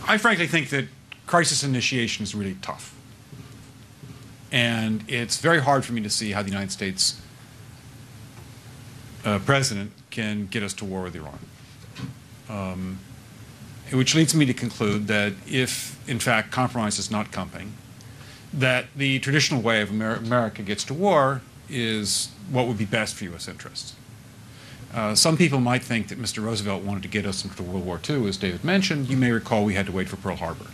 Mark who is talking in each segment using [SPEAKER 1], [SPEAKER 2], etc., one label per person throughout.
[SPEAKER 1] I frankly think that crisis initiation is really tough. And it's very hard for me to see how the United States president can get us to war with Iran. Which leads me to conclude that if, in fact, compromise is not coming, that the traditional way of America gets to war is what would be best for U.S. interests. Some people might think that Mr. Roosevelt wanted to get us into World War II, as David mentioned. You may recall we had to wait for Pearl Harbor.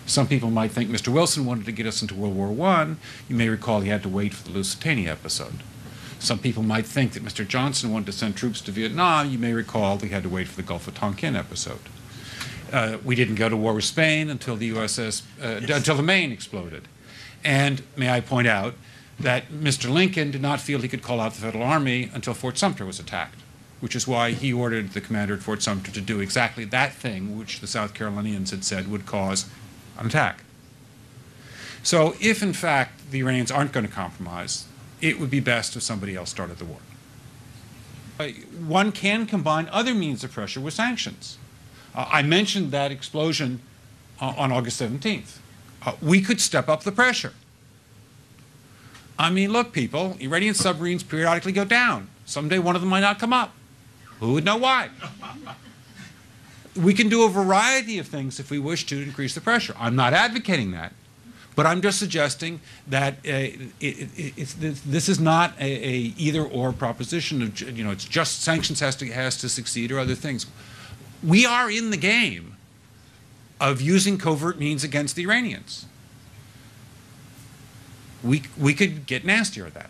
[SPEAKER 1] Some people might think Mr. Wilson wanted to get us into World War I. You may recall he had to wait for the Lusitania episode. Some people might think that Mr. Johnson wanted to send troops to Vietnam. You may recall we had to wait for the Gulf of Tonkin episode. We didn't go to war with Spain until the until the Maine exploded. And may I point out that Mr. Lincoln did not feel he could call out the Federal Army until Fort Sumter was attacked, which is why he ordered the commander at Fort Sumter to do exactly that thing which the South Carolinians had said would cause an attack. So if, in fact, the Iranians aren't going to compromise, it would be best if somebody else started the war. One can combine other means of pressure with sanctions. I mentioned that explosion on August 17th. We could step up the pressure. I mean, look, people, Iranian submarines periodically go down. Someday one of them might not come up. Who would know why? We can do a variety of things if we wish to increase the pressure. I'm not advocating that, but I'm just suggesting that this is not a either-or proposition. Of, it's just sanctions has to succeed or other things. We are in the game of using covert means against the Iranians. We could get nastier at that.